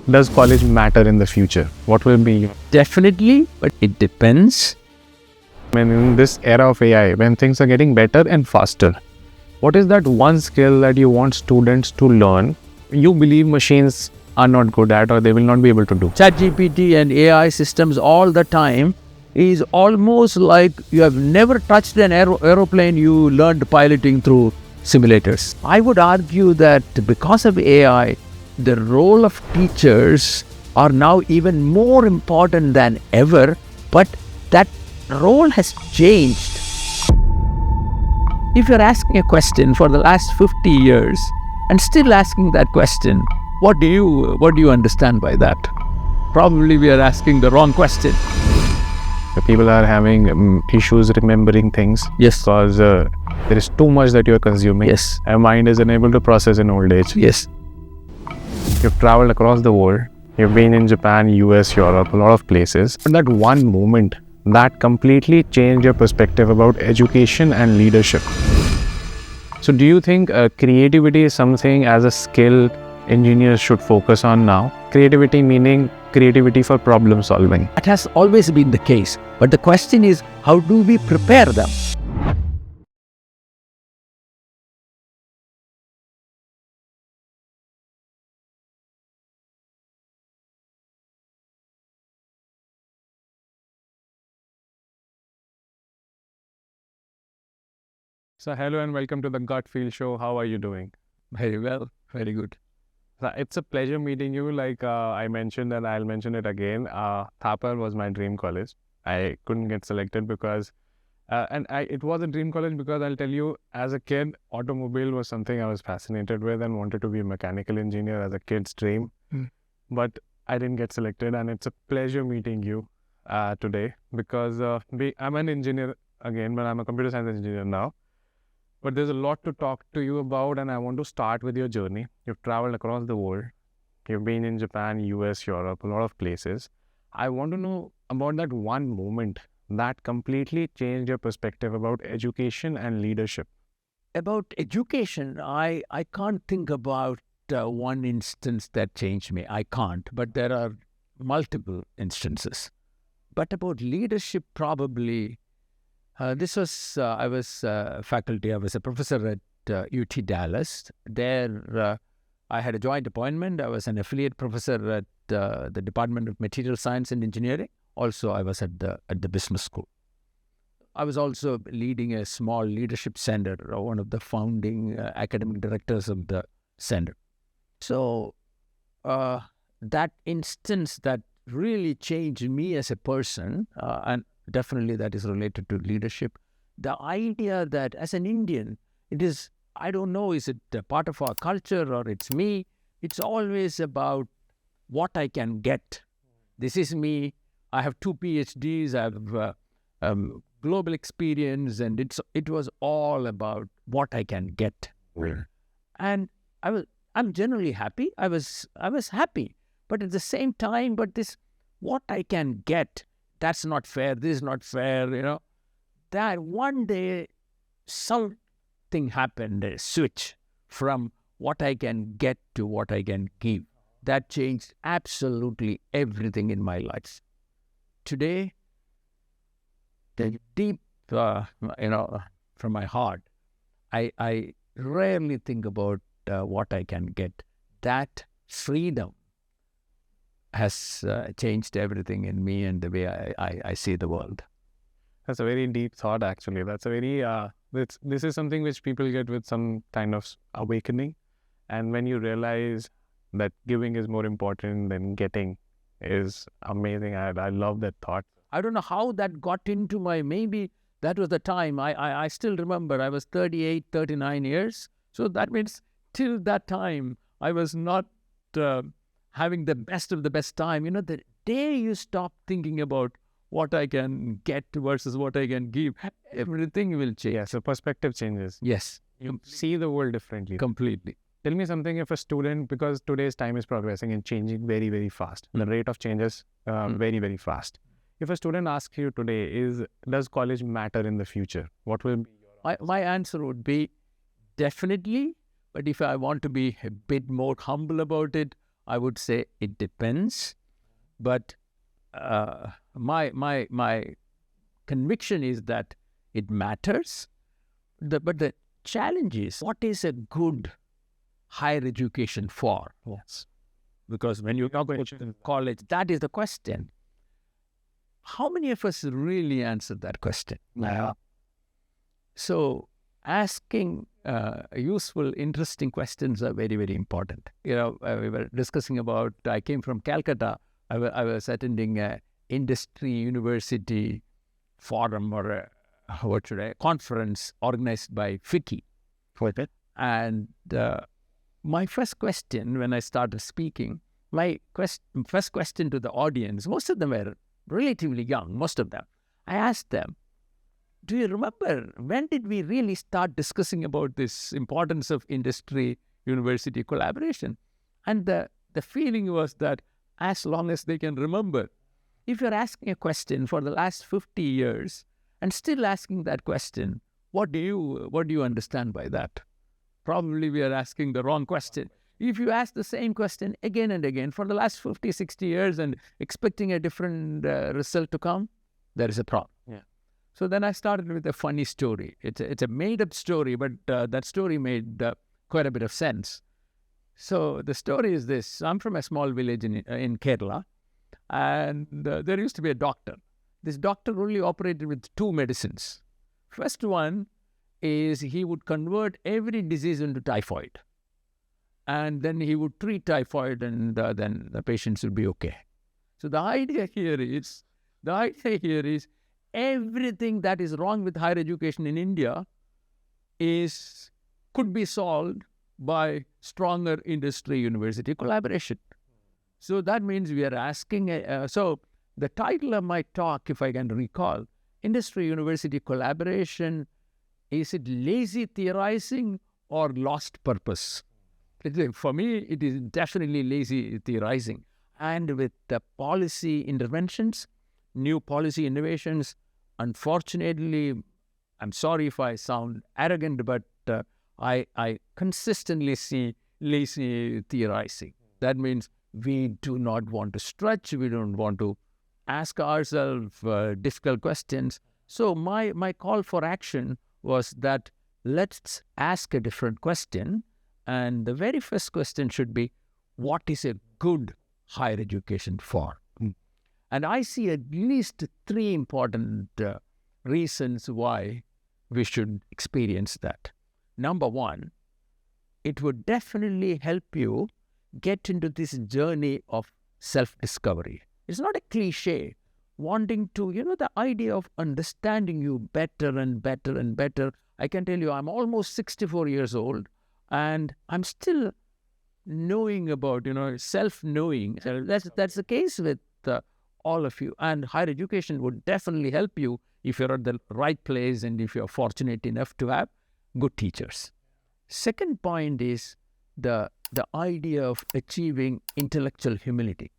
Does college matter in the future? What will be? Definitely, but it depends. When in this era of AI, when things are getting better and faster, what is that one skill that you want students to learn? You believe machines are not good at, or they will not be able to do. ChatGPT and AI systems all the time is almost like you have never touched an aeroplane, you learned piloting through simulators. I would argue that because of AI, the role of teachers are now even more important than ever, but that role has changed. If you're asking a question for the last 50 years and still asking that question, what do you understand by that? Probably we are asking the wrong question. The people are having issues remembering things. Yes. Because there is too much that you are consuming. Yes. Our mind is unable to process in old age. Yes. You've traveled across the world. You've been in Japan, US, Europe, a lot of places. But that one moment that completely changed your perspective about education and leadership. So do you think creativity is something as a skill engineers should focus on now? Creativity meaning creativity for problem solving. That has always been the case. But the question is, how do we prepare them? So hello and welcome to the Gut Feel Show. How are you doing? Very well. Very good. It's a pleasure meeting you. Like I mentioned, and I'll mention it again. Thapar was my dream college. I couldn't get selected because, it was a dream college because I'll tell you, as a kid, automobile was something I was fascinated with and wanted to be a mechanical engineer as a kid's dream. But I didn't get selected, and it's a pleasure meeting you today because I'm an engineer again, but I'm a computer science engineer now. But there's a lot to talk to you about, and I want to start with your journey. You've traveled across the world. You've been in Japan, US, Europe, a lot of places. I want to know about that one moment that completely changed your perspective about education and leadership. About education, I can't think about one instance that changed me. I can't, but there are multiple instances. But about leadership, probably, this was, I was faculty, I was a professor at UT Dallas. There, I had a joint appointment. I was an affiliate professor at the Department of Material Science and Engineering. Also, I was at the business school. I was also leading a small leadership center, one of the founding academic directors of the center. So, that instance that really changed me as a person, and definitely that is related to leadership. The idea that as an Indian, it is, I don't know, is it a part of our culture or it's me? It's always about what I can get. This is me. I have 2 PhDs. I have global experience, and it was all about what I can get. And I'm generally happy. I was happy, but at the same time, but this what I can get. That's not fair. This is not fair. That one day something happened, a switch from what I can get to what I can give. That changed absolutely everything in my life. Today, the deep, from my heart, I rarely think about what I can get. That freedom has changed everything in me and the way I see the world. That's a very deep thought, actually. That's a very, this is something which people get with some kind of awakening. And when you realize that giving is more important than getting is amazing. I love that thought. I don't know how that got into maybe that was the time. I still remember I was 38, 39 years. So that means till that time, I was not having the best of the best time. The day you stop thinking about what I can get versus what I can give, everything will change. Yeah, so perspective changes. Yes. You see the world differently. Completely. Tell me something, if a student, because today's time is progressing and changing very, very fast. The rate of change is very, very fast. If a student asks you today, does college matter in the future? What will be your answer? My answer would be definitely. But if I want to be a bit more humble about it, I would say it depends. But my conviction is that it matters. But the challenge is, what is a good higher education for? Yes. Because when you talk about college, that is the question. How many of us really answered that question? Yeah. So asking useful, interesting questions are very, very important. We were discussing about, I came from Calcutta. I was attending a industry university forum or a conference organized by FICCI. And my first question when I started speaking, first question to the audience, most of them were relatively young, most of them. I asked them, do you remember when did we really start discussing about this importance of industry-university collaboration? And the feeling was that as long as they can remember, if you're asking a question for the last 50 years and still asking that question, what do you understand by that? Probably we are asking the wrong question. If you ask the same question again and again for the last 50, 60 years and expecting a different result to come, there is a problem. Yeah. So then I started with a funny story. It's a made-up story, but that story made quite a bit of sense. So the story is this. I'm from a small village in Kerala, and there used to be a doctor. This doctor only operated with two medicines. First one is he would convert every disease into typhoid. And then he would treat typhoid, and then the patients would be okay. So the idea here is everything that is wrong with higher education in India could be solved by stronger industry-university collaboration. So that means we are asking, so the title of my talk, if I can recall, industry-university collaboration, is it lazy theorizing or lost purpose? For me, it is definitely lazy theorizing. And with the policy interventions, new policy innovations, unfortunately, I'm sorry if I sound arrogant, but I consistently see lazy theorizing. That means we do not want to stretch, we don't want to ask ourselves difficult questions. So my call for action was that let's ask a different question. And the very first question should be, what is a good higher education for? And I see at least three important reasons why we should experience that. Number one, it would definitely help you get into this journey of self-discovery. It's not a cliche. Wanting to, the idea of understanding you better and better and better. I can tell you, I'm almost 64 years old, and I'm still knowing about, self-knowing. So that's the case with all of you. And higher education would definitely help you if you're at the right place and if you're fortunate enough to have good teachers. Second point is the idea of achieving intellectual humility.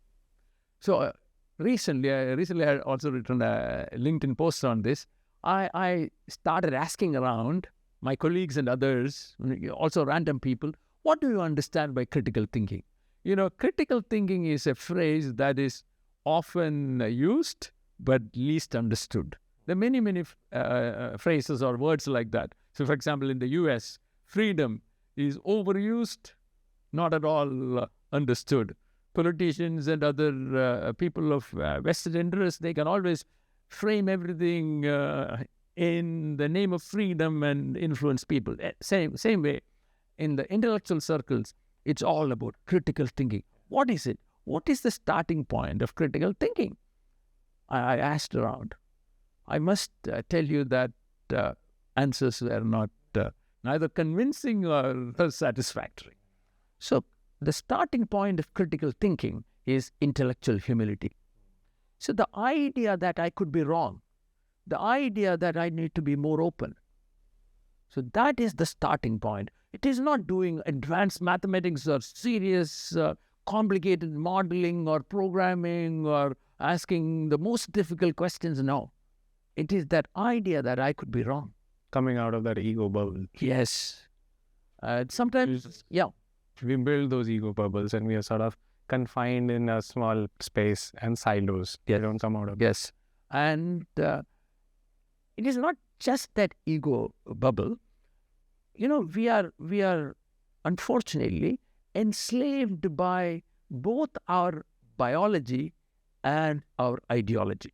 So recently I had also written a LinkedIn post on this. I started asking around my colleagues and others, also random people, what do you understand by critical thinking? Critical thinking is a phrase that is often used but least understood. There are many, many phrases or words like that. So, for example, in the US, freedom is overused, not at all understood. Politicians and other people of vested interest, they can always frame everything in the name of freedom and influence people. Same way, in the intellectual circles, it's all about critical thinking. What is it? What is the starting point of critical thinking? I asked around. I must tell you that answers were not neither convincing or satisfactory. So the starting point of critical thinking is intellectual humility. So the idea that I could be wrong, the idea that I need to be more open. So that is the starting point. It is not doing advanced mathematics or serious complicated modeling or programming or asking the most difficult questions. No. It is that idea that I could be wrong. Coming out of that ego bubble. Yes. Sometimes, yeah. We build those ego bubbles and we are sort of confined in a small space and silos. They don't come out of it. Yes. And it is not just that ego bubble. We are unfortunately enslaved by both our biology and our ideology.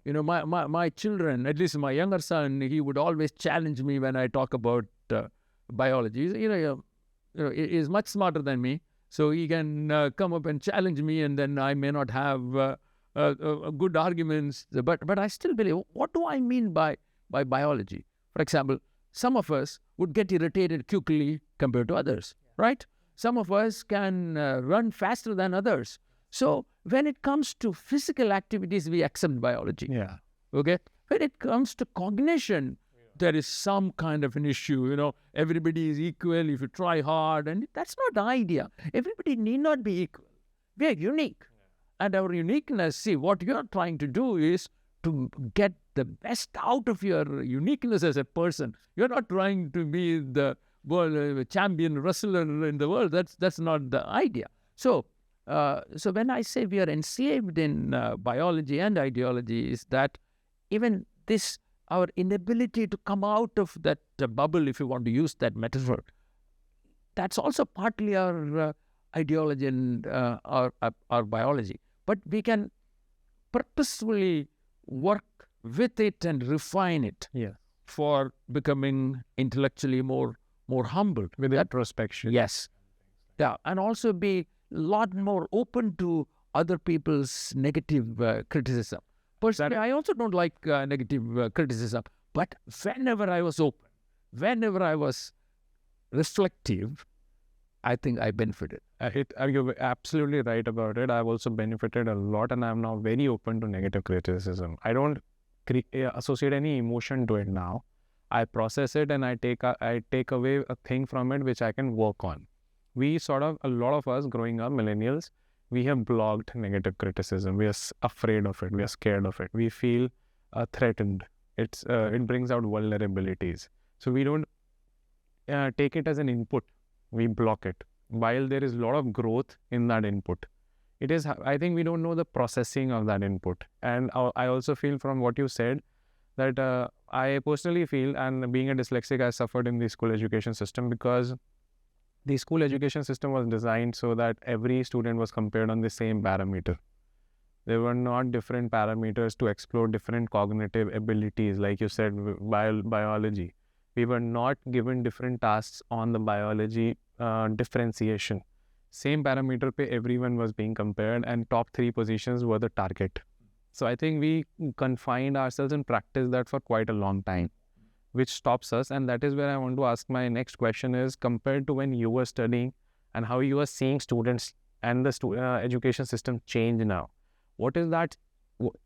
My children, at least my younger son, he would always challenge me when I talk about biology. He is much smarter than me, so he can come up and challenge me, and then I may not have good arguments. But I still believe, what do I mean by biology? For example, some of us would get irritated quickly compared to others, right? Some of us can run faster than others. So when it comes to physical activities, we accept biology. Yeah. Okay. When it comes to cognition, there is some kind of an issue. Everybody is equal if you try hard, and that's not the idea. Everybody need not be equal. We are unique. And our uniqueness, see, what you're trying to do is to get the best out of your uniqueness as a person. You're not trying to be the world champion wrestler in the world. That's not the idea. So when I say we are enslaved in biology and ideology, is that even this, our inability to come out of that bubble, if you want to use that metaphor, that's also partly our ideology and our biology. But we can purposefully work with it and refine it for becoming intellectually more humble. With introspection. Yes. Yeah, and also be a lot more open to other people's negative criticism. Personally, I also don't like negative criticism. But whenever I was open, whenever I was reflective, I think I benefited. You're absolutely right about it. I've also benefited a lot, and I'm now very open to negative criticism. I don't associate any emotion to it now. I process it, and I take away a thing from it which I can work on. A lot of us growing up, millennials, we have blocked negative criticism. We are afraid of it. We are scared of it. We feel threatened. It brings out vulnerabilities. So we don't take it as an input. We block it. While there is a lot of growth in that input, I think we don't know the processing of that input. And I also feel from what you said that I personally feel, and being a dyslexic, I suffered in the school education system, because the school education system was designed so that every student was compared on the same parameter. There were not different parameters to explore different cognitive abilities, like you said, biology. We were not given different tasks on the biology differentiation. Same parameter pe everyone was being compared, and top 3 positions were the target. So I think we confined ourselves and practiced that for quite a long time, which stops us. And that is where I want to ask my next question is, compared to when you were studying and how you are seeing students and the education system change now, what is that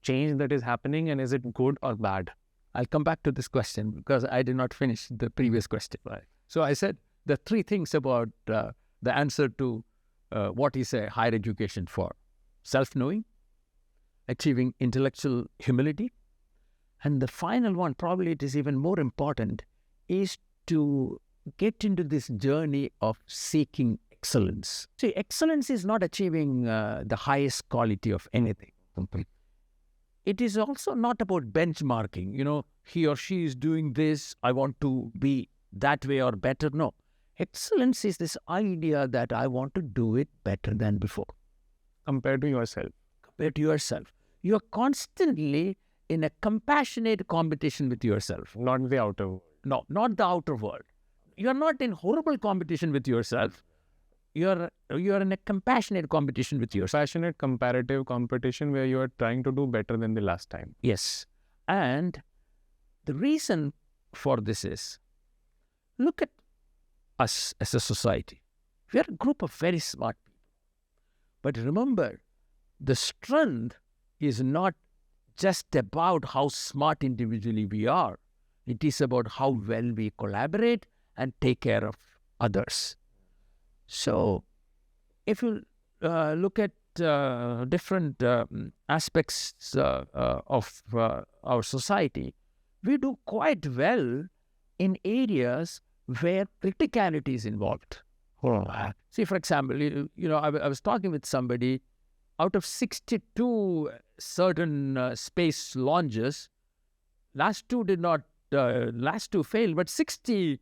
change that is happening, and is it good or bad? I'll come back to this question because I did not finish the previous question. Right. So I said the 3 things about the answer to what is a higher education for: self-knowing, achieving intellectual humility, and the final one, probably it is even more important, is to get into this journey of seeking excellence. See, excellence is not achieving the highest quality of anything. It is also not about benchmarking. He or she is doing this, I want to be that way or better. No. Excellence is this idea that I want to do it better than before. Compared to yourself. Compared to yourself. You are constantly in a compassionate competition with yourself. Not the outer world. No, not the outer world. You are not in horrible competition with yourself. You are in a compassionate competition with yourself. Passionate comparative competition where you are trying to do better than the last time. Yes. And the reason for this is, look at us as a society. We are a group of very smart people. But remember, the strength is not just about how smart individually we are. It is about how well we collaborate and take care of others. So, if you look at different aspects of our society, we do quite well in areas where criticality is involved. See, for example, I was talking with somebody. Out of 62 certain space launches, last two failed, but 60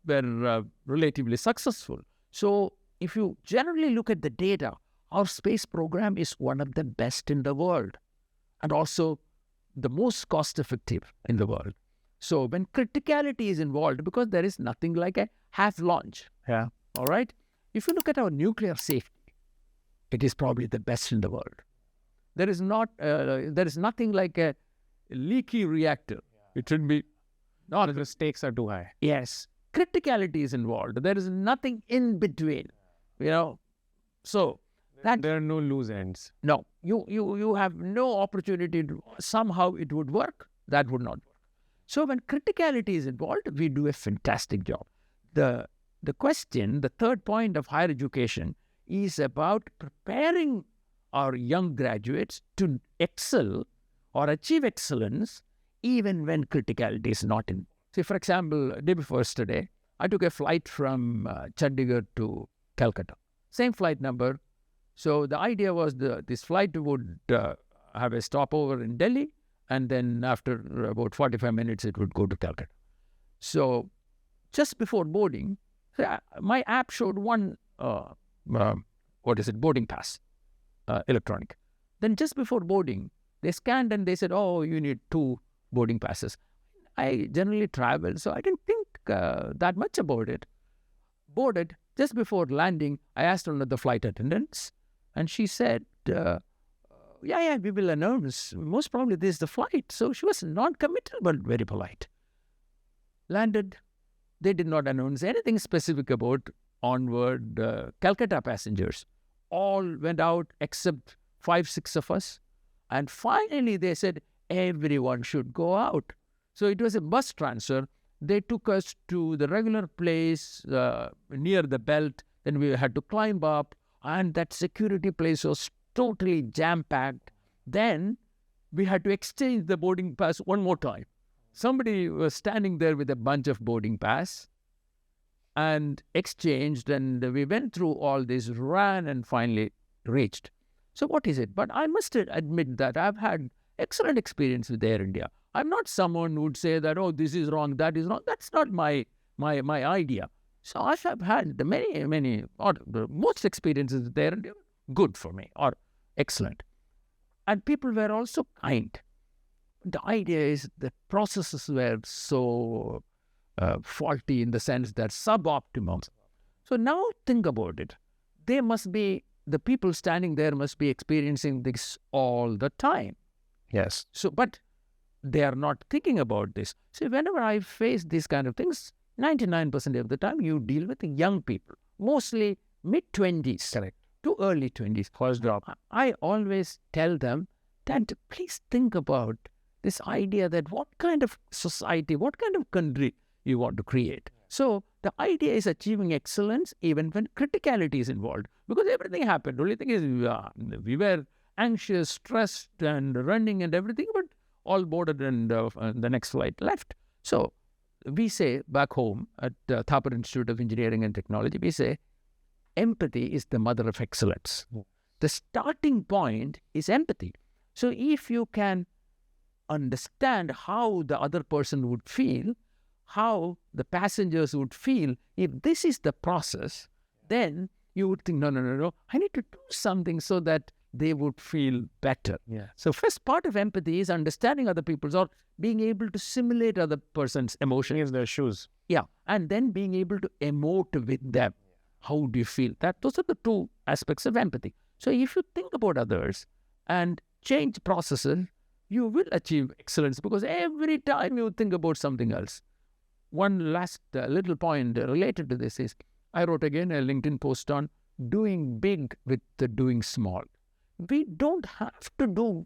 were relatively successful. So if you generally look at the data, our space program is one of the best in the world and also the most cost-effective in the world. So when criticality is involved, because there is nothing like a half launch. Yeah. All right. If you look at our nuclear safety, it is probably the best in the world. There is nothing like a leaky reactor. It should be not. The stakes are too high. Yes. Criticality is involved. There is nothing in between, So there are no loose ends. No. You have no opportunity to somehow it would work. That would not work. So when criticality is involved, we do a fantastic job. The question, the third point of higher education is about preparing our young graduates to excel or achieve excellence even when criticality is not in. See, for example, day before yesterday, I took a flight from Chandigarh to Calcutta. Same flight number. So the idea was this flight would have a stopover in Delhi, and then after about 45 minutes, it would go to Calcutta. So just before boarding, my app showed one boarding pass, electronic. Then just before boarding, they scanned and they said, oh, you need 2 boarding passes. I generally travel, so I didn't think that much about it. Boarded, just before landing, I asked one of the flight attendants, and she said, yeah, we will announce. Most probably this is the flight. So she was non-committal, but very polite. Landed. They did not announce anything specific about onward Calcutta passengers. All went out except 5-6 of us. And finally they said everyone should go out. So it was a bus transfer. They took us to the regular place near the belt. Then we had to climb up. And that security place was totally jam-packed. Then we had to exchange the boarding pass one more time. Somebody was standing there with a bunch of boarding pass and exchanged, and we went through all this, ran, and finally reached. So what is it? But I must admit that I've had excellent experience with Air India. I'm not someone who would say that, oh, this is wrong, that is wrong. That's not my idea. So I have had many, or the most experiences with Air India, good for me, or excellent. And people were also kind. The idea is the processes were so faulty in the sense that suboptimal. So now think about it. The people standing there must be experiencing this all the time. Yes. So, but they are not thinking about this. So whenever I face these kind of things, 99% of the time you deal with young people, mostly mid-20s. Correct. To early 20s. First job. I always tell them that please think about this idea that what kind of society, what kind of country you want to create. So the idea is achieving excellence even when criticality is involved. Because everything happened. The only thing is we were anxious, stressed and running and everything, but all boarded and the next flight left. So we say back home at Thapar Institute of Engineering and Technology, we say empathy is the mother of excellence. The starting point is empathy. So if you can understand how the other person would feel, how the passengers would feel, if this is the process, then you would think, no, I need to do something so that they would feel better. Yeah. So first part of empathy is understanding other people's or being able to simulate other person's emotions. In their shoes. Yeah. And then being able to emote with them. How do you feel? Those are the 2 aspects of empathy. So if you think about others and change processes, you will achieve excellence because every time you think about something else. One last little point related to this is, I wrote again a LinkedIn post on doing big with the doing small. We don't have to do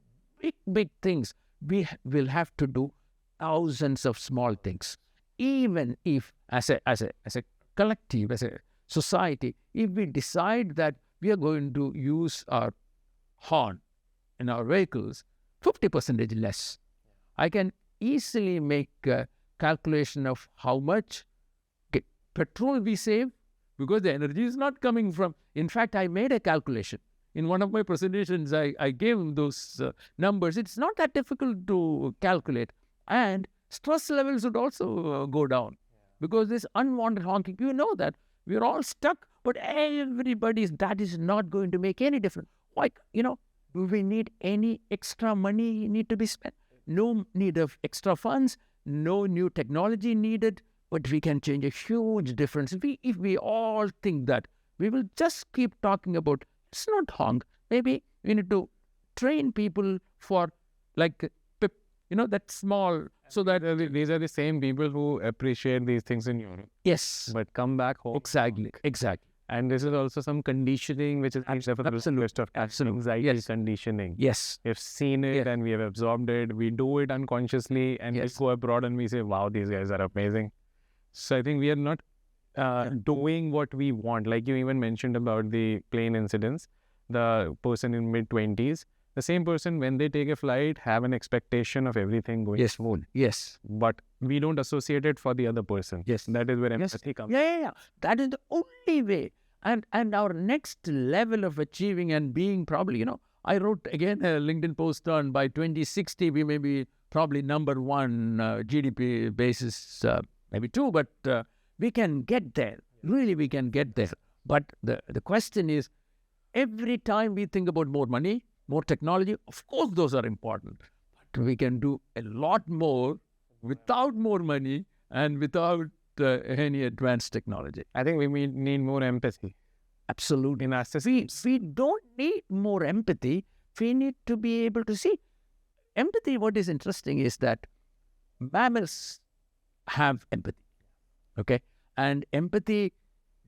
big things. We will have to do thousands of small things. Even if as a collective, as a society, if we decide that we are going to use our horn in our vehicles 50% less, I can easily make a calculation of how much petrol we save because the energy is not coming from. In fact, I made a calculation. In one of my presentations, I gave those numbers. It's not that difficult to calculate. And stress levels would also go down because this unwanted honking, you know that we're all stuck, but that is not going to make any difference. Like, do we need any extra money need to be spent? No need of extra funds, no new technology needed, but we can change a huge difference. If we all think that, we will just keep talking about, it's not honk. Maybe we need to train people for like PIP, that small, so that These are the same people who appreciate these things in Europe. yes, But come back home. exactly. And this is also some conditioning which is Absolutely. anxiety conditioning. Yes, We've seen it and we have absorbed it. We do it unconsciously and we go abroad and we say, wow, these guys are amazing. So I think we are not doing what we want. Like you even mentioned about the plane incidents, the person in mid-20s, the same person when they take a flight have an expectation of everything going smooth. Yes. But we don't associate it for the other person. Yes. That is where empathy comes. Yeah. That is the only way. And our next level of achieving and being probably, I wrote again a LinkedIn post on by 2060, we may be probably number one GDP basis, maybe two, but we can get there. Really, we can get there. But the question is, every time we think about more money, more technology, of course, those are important. But we can do a lot more without more money and without any advanced technology. I think we need more empathy. Absolutely. In our systems. We don't need more empathy. We need to be able to see. Empathy, what is interesting is that mammals have empathy. Okay? And empathy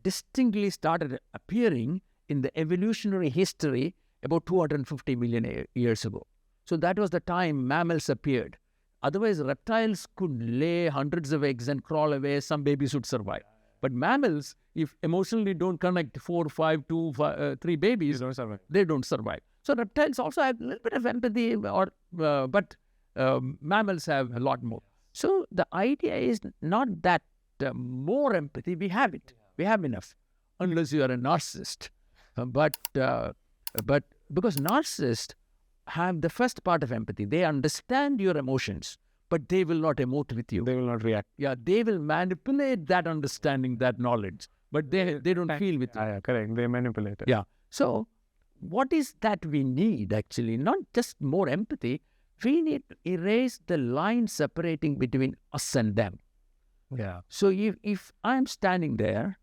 distinctly started appearing in the evolutionary history about 250 million years ago. So that was the time mammals appeared. Otherwise, reptiles could lay hundreds of eggs and crawl away. Some babies would survive. But mammals, if emotionally don't connect 4, 5, 2, 3 babies, they don't survive. So reptiles also have a little bit of empathy, but mammals have a lot more. So the idea is not that more empathy, we have it. We have enough, unless you are a narcissist. But because narcissists have the first part of empathy, they understand your emotions, but they will not emote with you. They will not react. Yeah, they will manipulate that understanding, that knowledge, but they don't feel with you. Yeah, correct. They manipulate it. Yeah. So what is that we need actually? Not just more empathy. We need to erase the line separating between us and them. Yeah. So if I'm standing there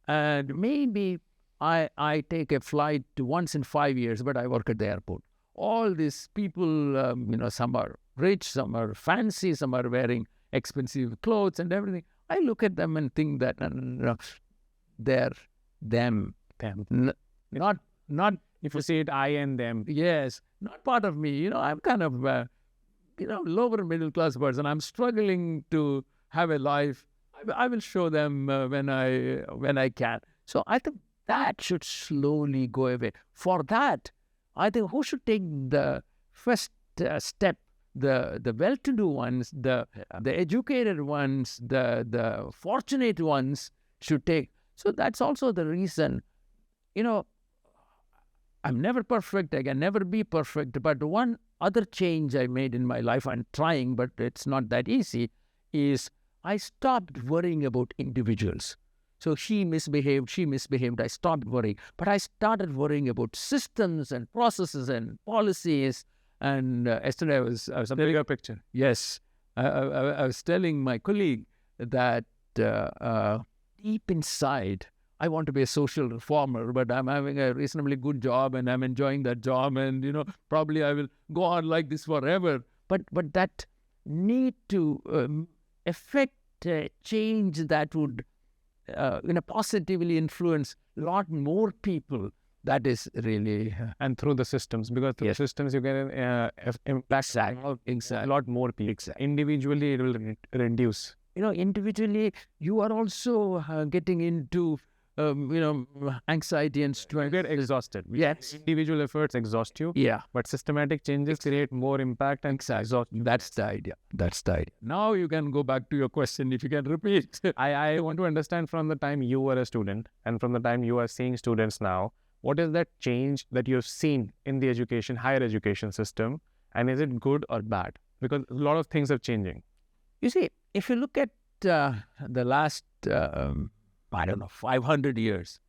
and maybe I take a flight once in 5 years, but I work at the airport. All these people, some are rich, some are fancy, some are wearing expensive clothes and everything. I look at them and think that they're them. Not if you see it, I and them. Yes, not part of me. I'm kind of lower middle class person. I'm struggling to have a life. I will show them when I can. So I think that should slowly go away. For that, I think who should take the first step? The well-to-do ones, the educated ones, the fortunate ones should take. So that's also the reason, I'm never perfect. I can never be perfect. But one other change I made in my life, I'm trying, but it's not that easy, is I stopped worrying about individuals. So she misbehaved, I stopped worrying. But I started worrying about systems and processes and policies. And yesterday I was a bigger picture. Yes. I was telling my colleague that deep inside, I want to be a social reformer, but I'm having a reasonably good job and I'm enjoying that job. And, probably I will go on like this forever. But that need to affect change that would positively influence a lot more people. That is really... and through the systems, because through systems you can impact a lot more people. Exactly. Individually, it will reduce. Individually, you are also getting into anxiety and stress. You get exhausted. Yes. Individual efforts exhaust you. Yeah. But systematic changes create more impact and exhaust you. That's the idea. That's the idea. Now you can go back to your question if you can repeat. I want to understand from the time you were a student and from the time you are seeing students now, what is that change that you've seen in the higher education system, and is it good or bad? Because a lot of things are changing. You see, if you look at the last, 500 years,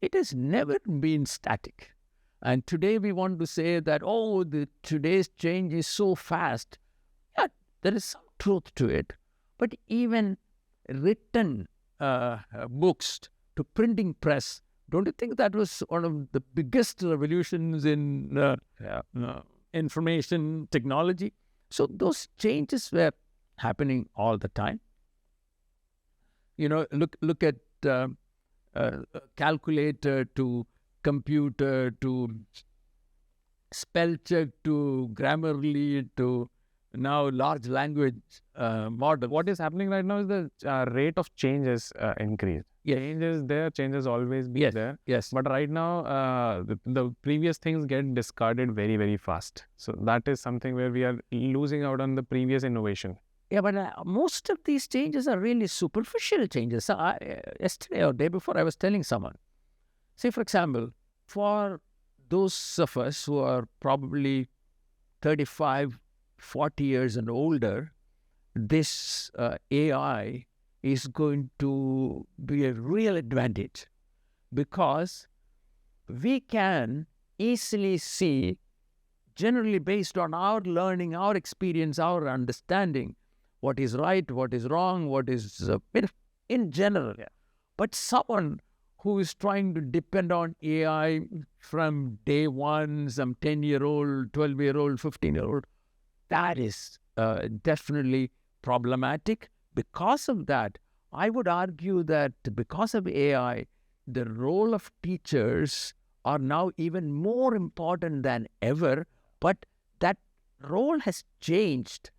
it has never been static. And today we want to say that, today's change is so fast. Yeah, there is some truth to it. But even written books to printing press, don't you think that was one of the biggest revolutions in information technology? So those changes were happening all the time. Look at calculator to computer to spell check to Grammarly to now large language model. What is happening right now is the rate of change is increased. Yes. Change is there, change has always been there. Yes. But right now, the previous things get discarded very, very fast. So that is something where we are losing out on the previous innovation. Yeah, but most of these changes are really superficial changes. So yesterday or day before, I was telling someone, say, for example, for those of us who are probably 35, 40 years and older, this AI is going to be a real advantage because we can easily see, generally based on our learning, our experience, our understanding, what is right, what is wrong, what is in general. Yeah. But someone who is trying to depend on AI from day one, some 10-year-old, 12-year-old, 15-year-old, that is definitely problematic. Because of that, I would argue that because of AI, the role of teachers are now even more important than ever, but that role has changed.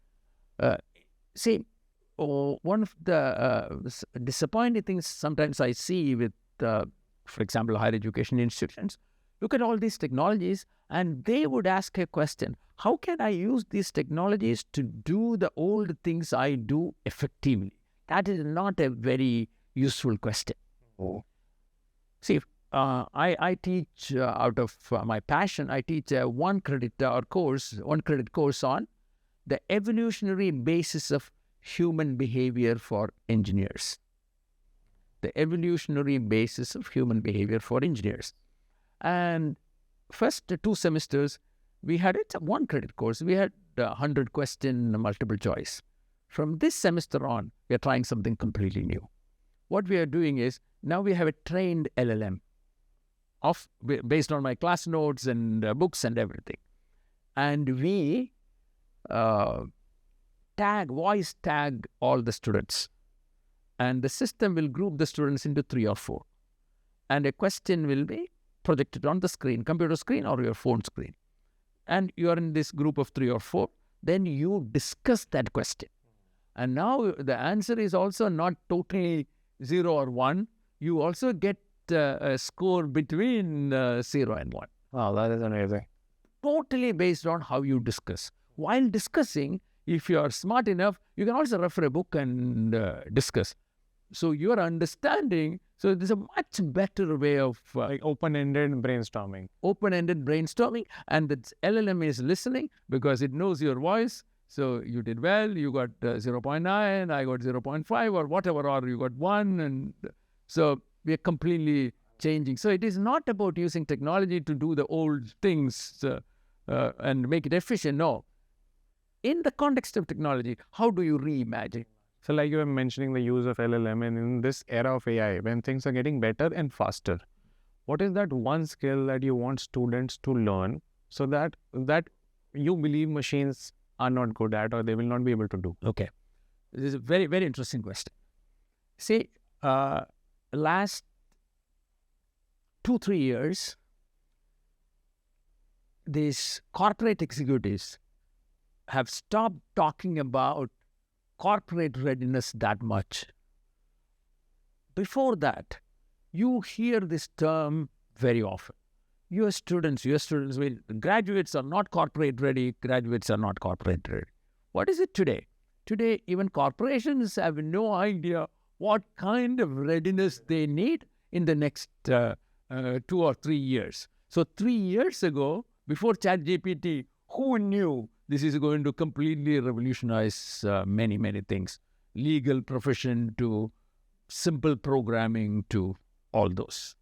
One of the disappointing things sometimes I see with, for example, higher education institutions, look at all these technologies and they would ask a question, how can I use these technologies to do the old things I do effectively? That is not a very useful question. Oh. See, I teach out of my passion, I teach a one credit course on the evolutionary basis of human behavior for engineers. The evolutionary basis of human behavior for engineers. And first 2 semesters, we had it one credit course. We had 100 question multiple choice. From this semester on, we are trying something completely new. What we are doing is, now we have a trained LLM based on my class notes and books and everything. And we voice tag all the students. And the system will group the students into 3 or 4. And a question will be projected on the screen, computer screen or your phone screen. And you are in this group of 3 or 4. Then you discuss that question. And now the answer is also not totally 0 or 1. You also get a score between 0 and 1. Wow, that is amazing. Totally based on how you discuss. While discussing, if you are smart enough, you can also refer a book and discuss. So your understanding, so there's a much better way of like open-ended brainstorming. Open-ended brainstorming, and the LLM is listening because it knows your voice. So you did well, you got 0.9, I got 0.5 or whatever, or you got 1. And so we are completely changing. So it is not about using technology to do the old things and make it efficient. No. In the context of technology, how do you reimagine? So like you were mentioning the use of LLM, and in this era of AI, when things are getting better and faster, what is that one skill that you want students to learn so that you believe machines are not good at or they will not be able to do? Okay. This is a very, very interesting question. See, last 2-3 years, these corporate executives have stopped talking about corporate readiness that much. Before that, you hear this term very often. Your students, graduates are not corporate ready, graduates are not corporate ready. What is it today? Today, even corporations have no idea what kind of readiness they need in the next 2 or 3 years. So 3 years ago, before ChatGPT, who knew this is going to completely revolutionize many, many things? Legal profession to simple programming to all those.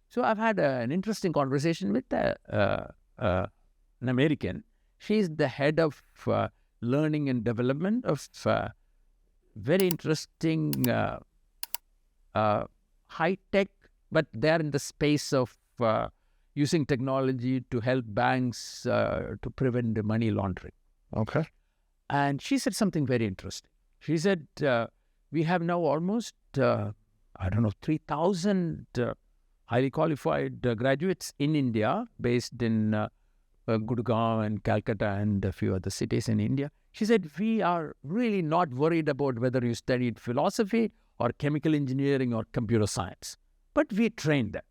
So I've had an interesting conversation with an American. She's the head of learning and development of very interesting high-tech, but they're in the space of using technology to help banks to prevent the money laundering. Okay. And she said something very interesting. She said, we have now almost, 3,000 highly qualified graduates in India, based in Gurgaon and Calcutta and a few other cities in India. She said, we are really not worried about whether you studied philosophy or chemical engineering or computer science, but we train them.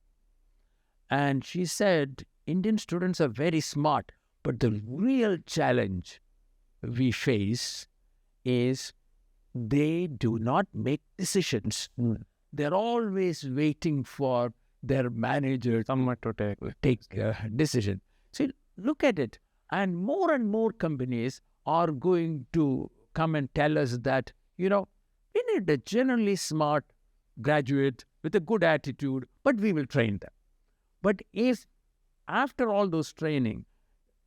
And she said, Indian students are very smart, but the real challenge we face is they do not make decisions. They're always waiting for their manager Someone to take a decision. So look at it. And more companies are going to come and tell us that, we need a generally smart graduate with a good attitude, but we will train them. But if after all those training,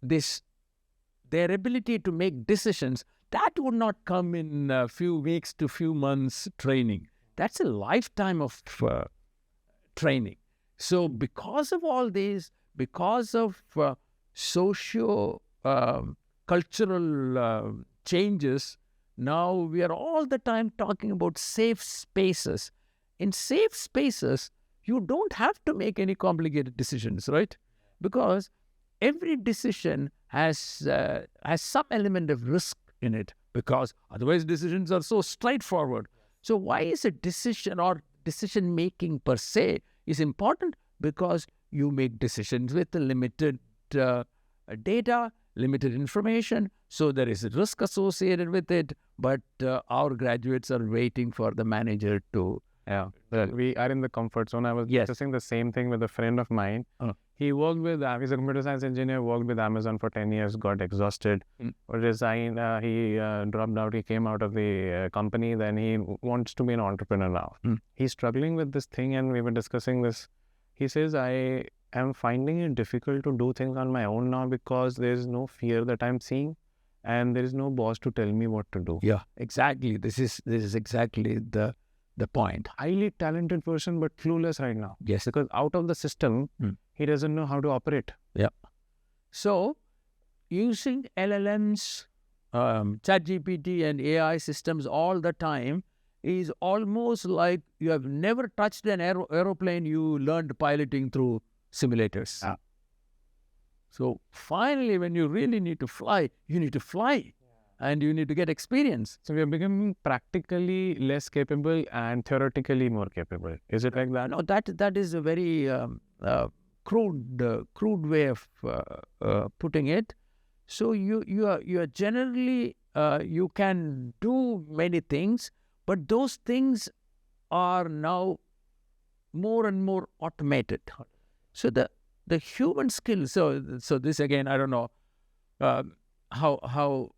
their ability to make decisions, that would not come in a few weeks to few months training. That's a lifetime of training. So because of all these, because of socio-cultural changes, now we are all the time talking about safe spaces. In safe spaces, you don't have to make any complicated decisions, right? Because every decision has some element of risk in it, because otherwise decisions are so straightforward. So why is a decision or decision-making per se is important? Because you make decisions with limited data, limited information, so there is a risk associated with it, but our graduates are waiting for the manager to... we are in the comfort zone. I was discussing the same thing with a friend of mine. He worked with, he's a computer science engineer, worked with Amazon for 10 years, got exhausted, resigned, he dropped out, he came out of the company, then he wants to be an entrepreneur now. He's struggling with this thing, and we were discussing this. He says, I am finding it difficult to do things on my own now because there's no fear that I'm seeing, and there is no boss to tell me what to do. Yeah, exactly. This is exactly the point. Highly talented person, but clueless right now. Yes. Because out of the system, he doesn't know how to operate. Yeah. So, using LLMs, ChatGPT and AI systems all the time is almost like you have never touched an aeroplane, you learned piloting through simulators. So, finally, when you really need to fly, you need to fly. And you need to get experience. So we are becoming practically less capable and theoretically more capable. Is it like that? No, that is a very crude way of putting it. So you are generally you can do many things, but those things are now more and more automated. So the human skill. So this again, I don't know how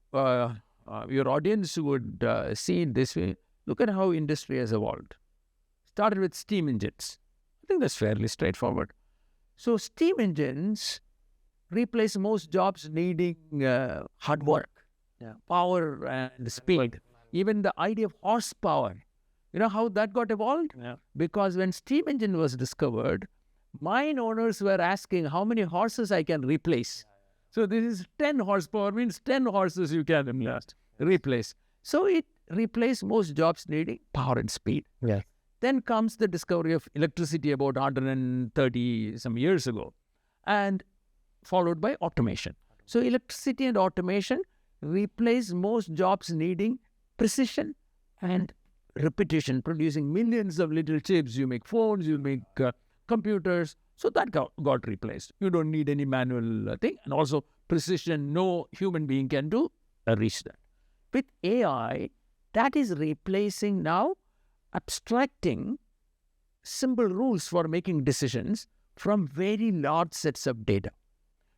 your audience would see it this way. Look at how industry has evolved. Started with steam engines. I think that's fairly straightforward. So steam engines replace most jobs needing hard work, power and speed. Even the idea of horsepower. You know how that got evolved? Because when steam engine was discovered, mine owners were asking how many horses I can replace. So this is 10 horsepower, means 10 horses you can replace. So it replaced most jobs needing power and speed. Then comes the discovery of electricity about 130 some years ago, and followed by automation. So electricity and automation replace most jobs needing precision and repetition, producing millions of little chips. You make phones, you make computers. So that got replaced. You don't need any manual thing. And also precision, no human being can do, reach that. With AI, that is replacing now abstracting simple rules for making decisions from very large sets of data.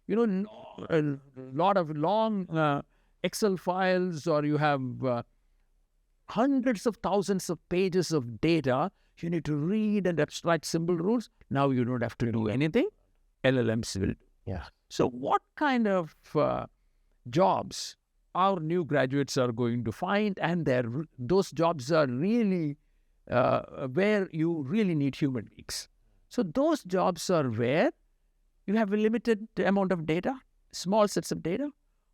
A lot of long Excel files, or you have hundreds of thousands of pages of data. You need to read and abstract simple rules. Now you don't have to do anything. LLMs will do. Yeah. So what kind of jobs our new graduates are going to find? And those jobs are really where you really need human beings. So those jobs are where you have a limited amount of data, small sets of data,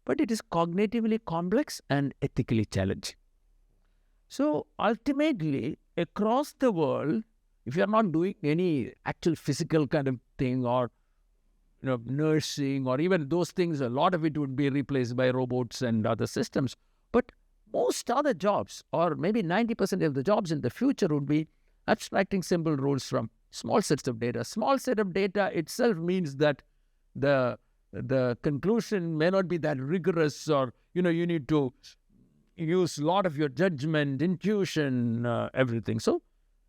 but it is cognitively complex and ethically challenging. So ultimately, across the world, if you are not doing any actual physical kind of thing, or nursing, or even those things, a lot of it would be replaced by robots and other systems. But most other jobs, or maybe 90% of the jobs in the future, would be abstracting simple rules from small sets of data. Small set of data itself means that the conclusion may not be that rigorous, or you need to use a lot of your judgment, intuition, everything. So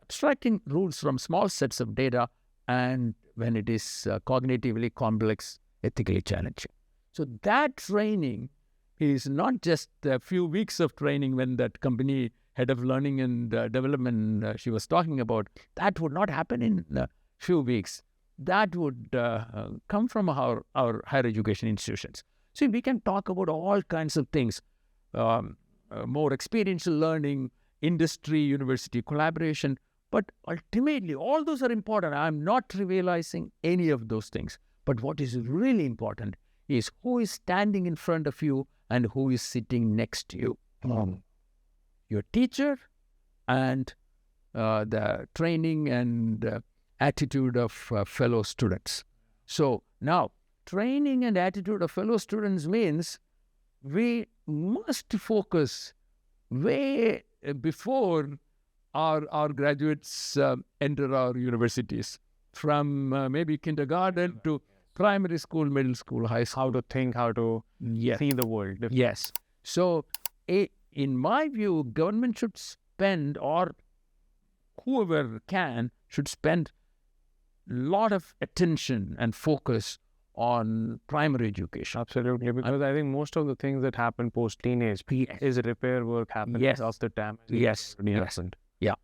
abstracting rules from small sets of data, and when it is cognitively complex, ethically challenging. So that training is not just a few weeks of training. When that company head of learning and development she was talking about, that would not happen in a few weeks. That would come from our higher education institutions. So we can talk about all kinds of things, more experiential learning, industry, university collaboration. But ultimately, all those are important. I'm not trivializing any of those things. But what is really important is who is standing in front of you and who is sitting next to you. Your teacher and the training and attitude of fellow students. So now, training and attitude of fellow students means we must focus way before our graduates enter our universities, from maybe kindergarten to primary school, middle school, high school. How to think, how to see the world. Yes. So in my view, government should spend, or whoever can, should spend a lot of attention and focus on primary education. Absolutely, because I think most of the things that happen post-teenage is repair work happens off the time. Yes. Yeah.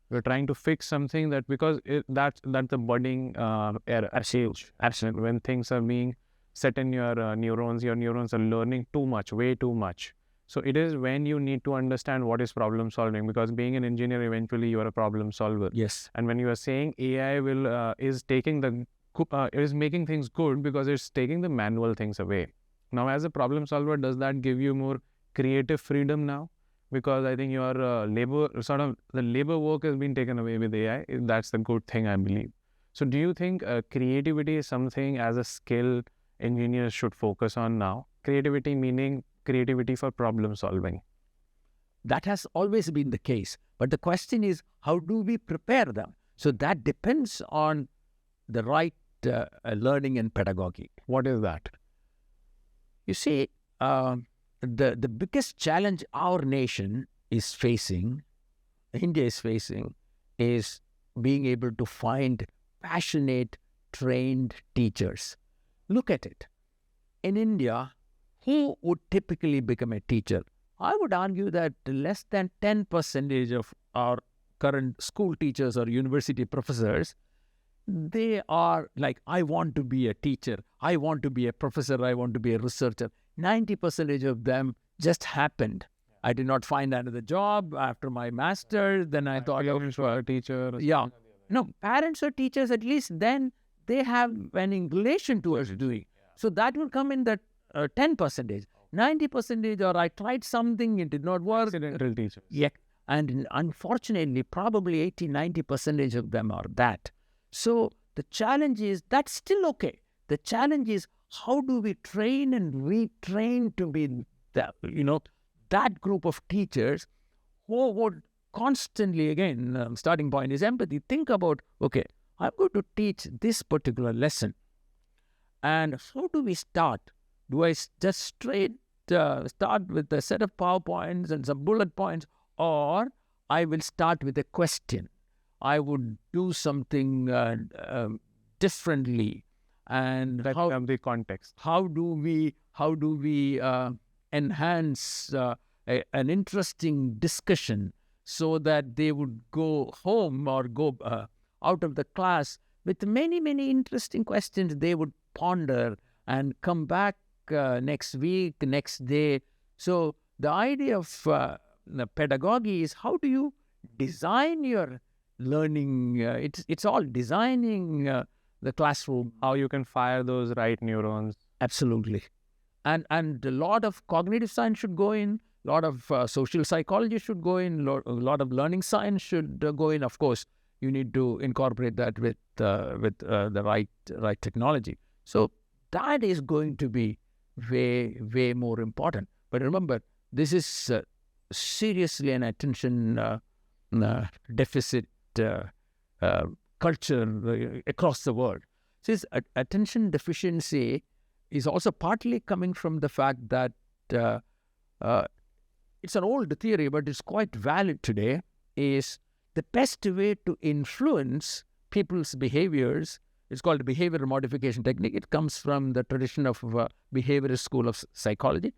We're trying to fix something that, because that's a budding error. Absolutely. When things are being set in your neurons are learning too much, way too much. So it is when you need to understand what is problem solving, because being an engineer, eventually you are a problem solver. Yes. And when you are saying AI is making things good because it's taking the manual things away. Now, as a problem solver, does that give you more creative freedom now? Because I think your the labor work has been taken away with AI. That's the good thing, I believe. So do you think creativity is something as a skill engineers should focus on now? Creativity meaning creativity for problem solving. That has always been the case. But the question is, how do we prepare them? So that depends on the right learning and pedagogy. What is that? You see, the biggest challenge our nation is facing, India is facing, is being able to find passionate, trained teachers. Look at it. In India, who would typically become a teacher? I would argue that less than 10% of our current school teachers or university professors, they are like, I want to be a teacher, I want to be a professor, I want to be a researcher. 90% of them just happened. I did not find another job after my master's. Then I thought, a teacher. Yeah. No, parents or teachers, at least then they have an inclination towards doing. So that will come in that 10%. 90%, or I tried something, it did not work. Accidental teachers. Yeah. And unfortunately, probably 80-90% of them are that. So the challenge is, that's still okay. The challenge is, how do we train and retrain to be that group of teachers who would constantly, again, starting point is empathy. Think about, okay, I'm going to teach this particular lesson. And how do we start? Do I just straight start with a set of PowerPoints and some bullet points, or I will start with a question? I would do something differently. And That becomes the context. how do we enhance an interesting discussion so that they would go home or go out of the class with many, many interesting questions they would ponder and come back next week, next day. So the idea of the pedagogy is, how do you design your learning? It's all designing the classroom. How you can fire those right neurons. Absolutely. And a lot of cognitive science should go in, a lot of social psychology should go in, a lot of learning science should go in. Of course, you need to incorporate that with the right technology. So that is going to be way more important. But remember, this is seriously an attention deficit culture across the world. So attention deficiency is also partly coming from the fact that it's an old theory, but it's quite valid today, is the best way to influence people's behaviors. It's called behavior modification technique. It comes from the tradition of behaviorist school of psychology.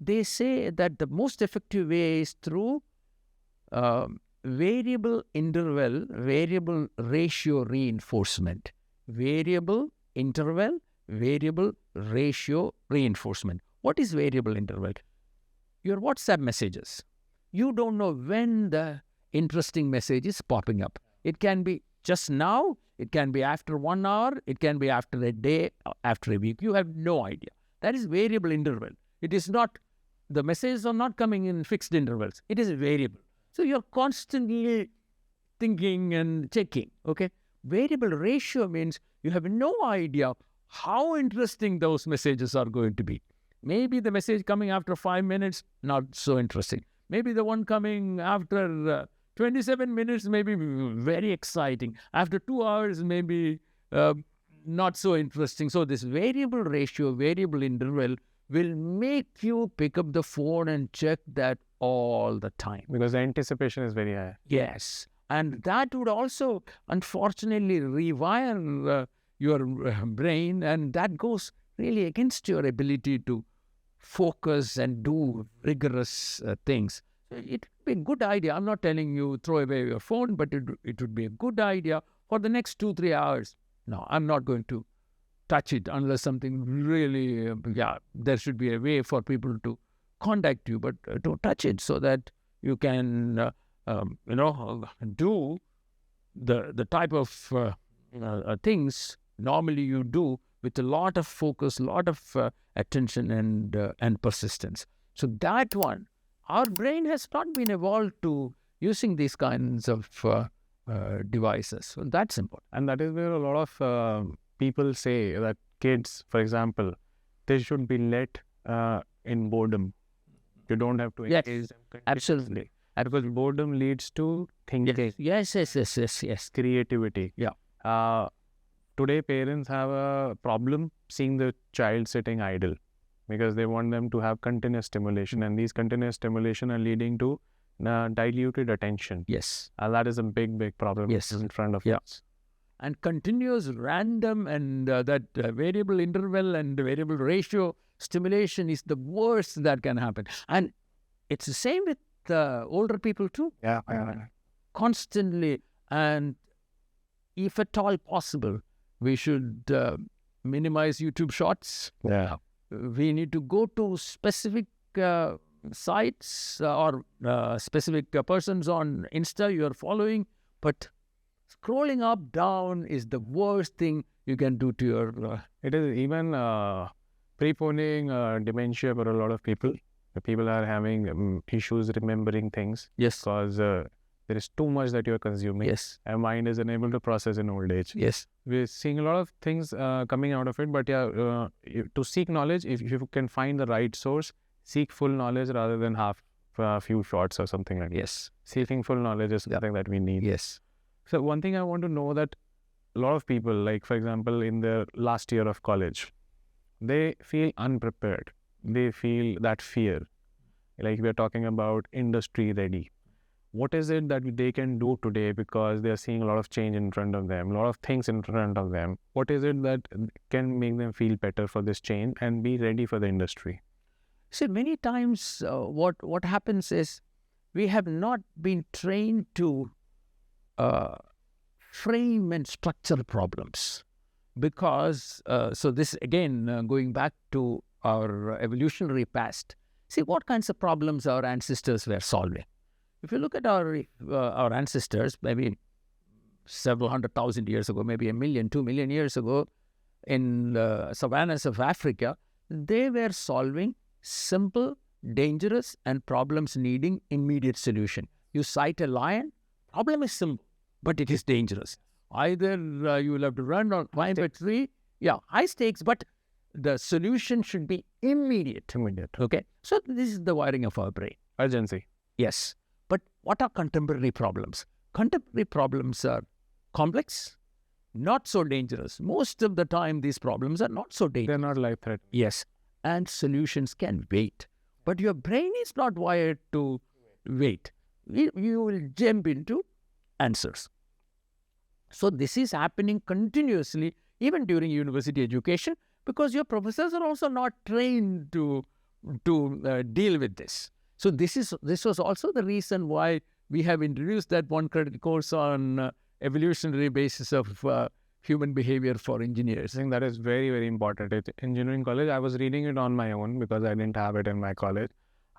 They say that the most effective way is through variable interval, variable ratio reinforcement. Variable interval, variable ratio reinforcement. What is variable interval? Your WhatsApp messages. You don't know when the interesting message is popping up. It can be just now, it can be after 1 hour, it can be after a day, after a week. You have no idea. That is variable interval. It is not, the messages are not coming in fixed intervals. It is variable. So you're constantly thinking and checking, okay? Variable ratio means you have no idea how interesting those messages are going to be. Maybe the message coming after 5 minutes, not so interesting. Maybe the one coming after 27 minutes may be very exciting. After 2 hours, maybe not so interesting. So this variable ratio, variable interval will make you pick up the phone and check that all the time. Because the anticipation is very high. Yes. And that would also, unfortunately, rewire your brain, and that goes really against your ability to focus and do rigorous things. So it would be a good idea. I'm not telling you throw away your phone, but it would be a good idea for the next 2-3 hours. No, I'm not going to touch it unless something really, there should be a way for people to contact you, but don't touch it so that you can, do the type of things normally you do with a lot of focus, a lot of attention and persistence. So that one, our brain has not been evolved to using these kinds of devices. So that's important. And that is where a lot of people say that kids, for example, they should be let in boredom. You don't have to engage them. Absolutely. Because boredom leads to thinking. Yes. Creativity. Yeah. Today, parents have a problem seeing the child sitting idle because they want them to have continuous stimulation, and these continuous stimulation are leading to diluted attention. Yes. And that is a big problem in front of us. And continuous random and that variable interval and variable ratio stimulation is the worst that can happen. And it's the same with older people too. Yeah. Constantly, and if at all possible, we should minimize YouTube shorts. Yeah. We need to go to specific sites or specific persons on Insta you are following, but scrolling up, down is the worst thing you can do to your... It is even preponing dementia for a lot of people. The people are having issues remembering things. Yes. Because there is too much that you are consuming. Yes. Our mind is unable to process in old age. Yes. We're seeing a lot of things coming out of it. But to seek knowledge, if you can find the right source, seek full knowledge rather than half few shots or something like that. Yes. Seeking full knowledge is something that we need. Yes. So one thing I want to know that a lot of people, like for example, in their last year of college, they feel unprepared. They feel that fear. Like we are talking about industry ready. What is it that they can do today because they are seeing a lot of change in front of them, a lot of things in front of them? What is it that can make them feel better for this change and be ready for the industry? See, many times what happens is we have not been trained to frame and structure problems because, so this again, going back to our evolutionary past, see what kinds of problems our ancestors were solving. If you look at our ancestors, maybe several 100,000 years ago, maybe 1 million, 2 million years ago, in the savannas of Africa, they were solving simple, dangerous, and problems needing immediate solution. You sight a lion, problem is simple, but it is dangerous. Either you will have to run or climb a tree. Yeah, high stakes, but the solution should be immediate. Okay, so this is the wiring of our brain. Urgency. Yes. But what are contemporary problems? Contemporary problems are complex, not so dangerous. Most of the time, these problems are not so dangerous. They're not life-threatening. Yes. And solutions can wait. But your brain is not wired to wait. You will jump into answers. So this is happening continuously, even during university education, because your professors are also not trained to deal with this. So this was also the reason why we have introduced that one credit course on evolutionary basis of human behavior for engineers. I think that is very, very important. At engineering college, I was reading it on my own because I didn't have it in my college.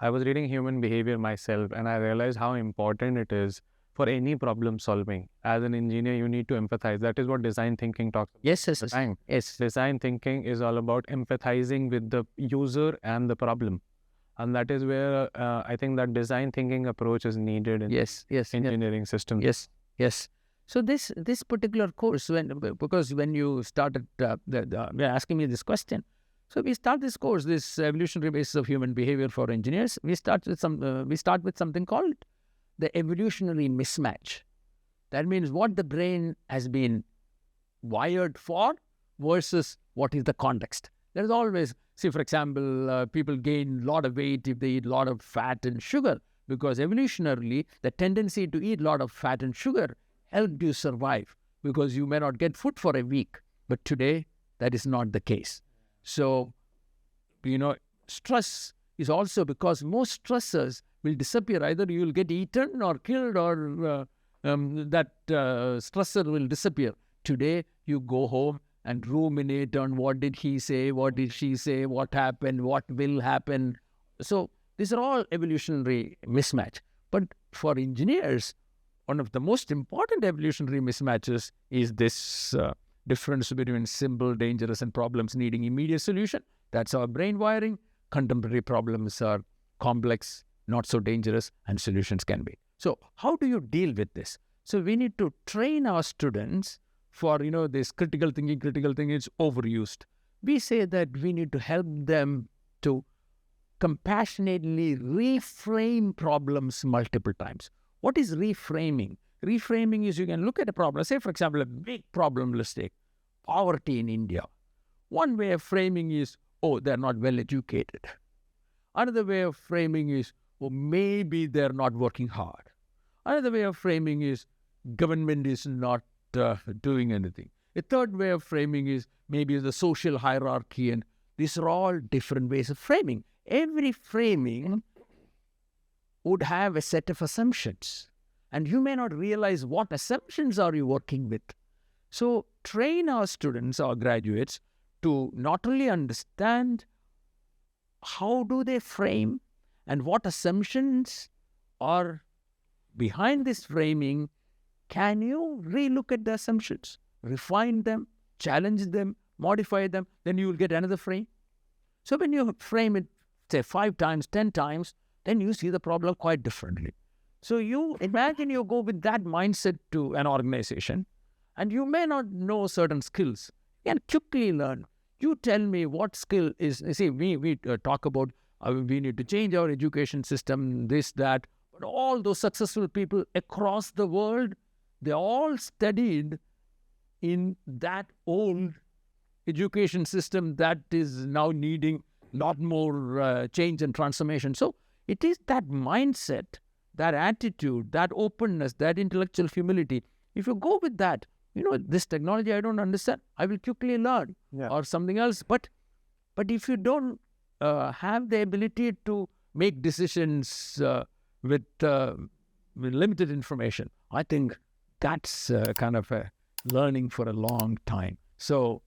I was reading human behavior myself, and I realized how important it is for any problem solving. As an engineer, you need to empathize. That is what design thinking talks about. Yes. Yes. Design thinking is all about empathizing with the user and the problem. And that is where I think that design thinking approach is needed in engineering systems. Yes. So this particular course, because when you started you're asking me this question, so we start this course, this evolutionary basis of human behavior for engineers. We start with something called the evolutionary mismatch. That means what the brain has been wired for versus what is the context. There is always, see, for example, people gain a lot of weight if they eat a lot of fat and sugar, because evolutionarily, the tendency to eat a lot of fat and sugar helped you survive, because you may not get food for a week. But today, that is not the case. So, stress is also because most stressors will disappear. Either you will get eaten or killed, or that stressor will disappear. Today, you go home and ruminate on what did he say, what did she say, what happened, what will happen. So these are all evolutionary mismatch. But for engineers, one of the most important evolutionary mismatches is this difference between simple, dangerous, and problems needing immediate solution. That's our brain wiring. Contemporary problems are complex, not so dangerous, and solutions can be. So how do you deal with this? So we need to train our students for, this critical thinking is overused. We say that we need to help them to compassionately reframe problems multiple times. What is reframing? Reframing is you can look at a problem. Say, for example, a big problem, let's take poverty in India. One way of framing is, they're not well educated. Another way of framing is, maybe they're not working hard. Another way of framing is, government is not doing anything. A third way of framing is maybe the social hierarchy, and these are all different ways of framing. Every framing would have a set of assumptions, and you may not realize what assumptions are you working with. So train our students, our graduates, to not only understand how do they frame and what assumptions are behind this framing. Can you relook at the assumptions, refine them, challenge them, modify them? Then you will get another frame. So when you frame it, say 5 times, 10 times, then you see the problem quite differently. So you imagine you go with that mindset to an organization, and you may not know certain skills. You can quickly learn. You tell me what skill is. See, we talk about we need to change our education system, this, that. But all those successful people across the world, they all studied in that old education system that is now needing a lot more change and transformation. So it is that mindset, that attitude, that openness, that intellectual humility. If you go with that, this technology I don't understand, I will quickly learn or something else. But if you don't have the ability to make decisions with limited information, I think that's kind of a learning for a long time. So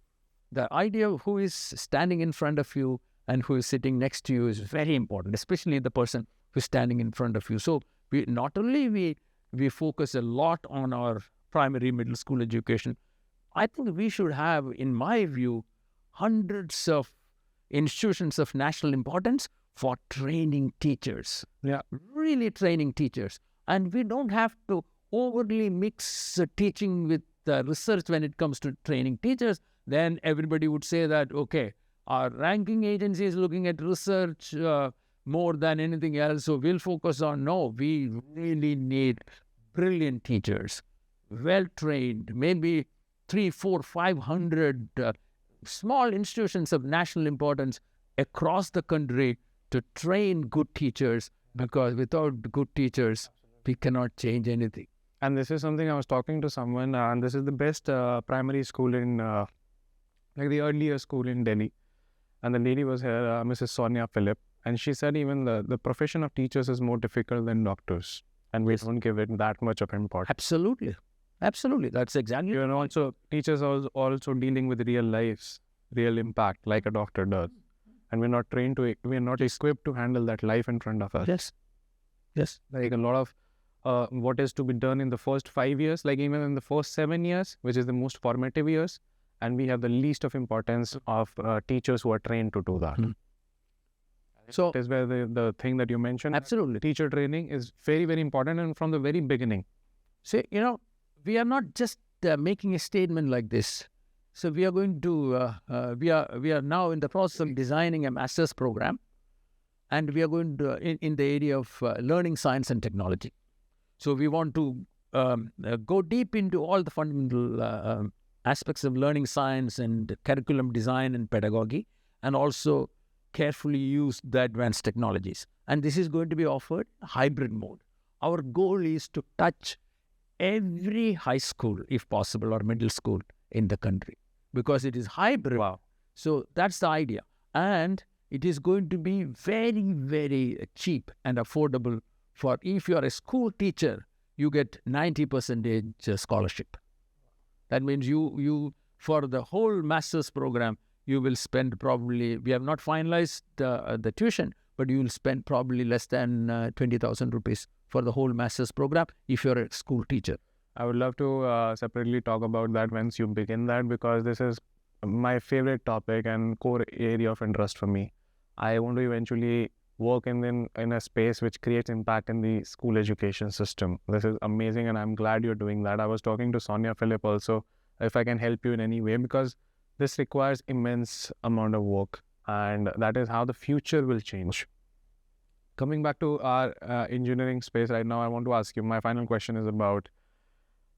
the idea of who is standing in front of you and who is sitting next to you is very important, especially the person who's standing in front of you. So we not only we focus a lot on our primary, middle school education, I think we should have, in my view, hundreds of institutions of national importance for training teachers. Yeah. Really training teachers. And we don't have to overly mix teaching with research when it comes to training teachers. Then everybody would say that, okay, our ranking agency is looking at research more than anything else, so we'll focus on, no, we really need brilliant teachers, well-trained, maybe 300, 400, 500 small institutions of national importance across the country to train good teachers, because without good teachers, we cannot change anything. And this is something I was talking to someone, and this is the best primary school in, like the earlier school in Delhi. And the lady was here, Mrs. Sonia Phillip, and she said even the profession of teachers is more difficult than doctors, and we don't give it that much of importance. Absolutely. Absolutely. That's exactly. You know, also teachers are also dealing with real lives, real impact, like a doctor does. And we're not trained to, we're not equipped to handle that life in front of us. Yes. Yes. Like a lot of what is to be done in the first 5 years, like even in the first 7 years, which is the most formative years, and we have the least of importance of teachers who are trained to do that. So that is where the thing that you mentioned, absolutely, teacher training is very, very important, and from the very beginning. So, we are not just making a statement like this. So we are going to, we are now in the process of designing a master's program, and we are going to, in the area of learning science and technology. So we want to go deep into all the fundamental aspects of learning science and curriculum design and pedagogy, and also carefully use the advanced technologies. And this is going to be offered hybrid mode. Our goal is to touch every high school, if possible, or middle school in the country, because it is hybrid. Wow. So that's the idea. And it is going to be very, very cheap and affordable for, if you are a school teacher, you get 90% scholarship. That means you for the whole master's program, you will spend probably, we have not finalized the tuition, but you will spend probably less than 20,000 rupees for the whole master's program if you're a school teacher. I would love to separately talk about that once you begin that, because this is my favorite topic and core area of interest for me. I want to eventually work in a space which creates impact in the school education system. This is amazing, and I'm glad you're doing that. I was talking to Sonia Phillip also, if I can help you in any way, because this requires immense amount of work, and that is how the future will change. Coming back to our engineering space right now, I want to ask you, my final question is about,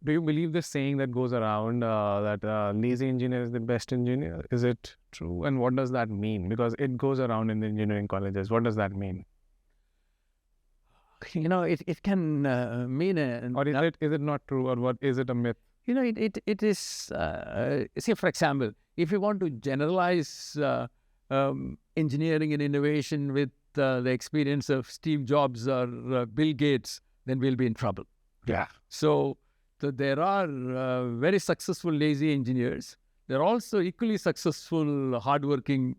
do you believe this saying that goes around that lazy engineer is the best engineer? Is it true? And what does that mean? Because it goes around in the engineering colleges. What does that mean? It can mean or is it not true, or what is it a myth? It is, say, for example, if you want to generalize engineering and innovation with the experience of Steve Jobs or Bill Gates, then we'll be in trouble. Yeah. So there are very successful lazy engineers. There are also equally successful hardworking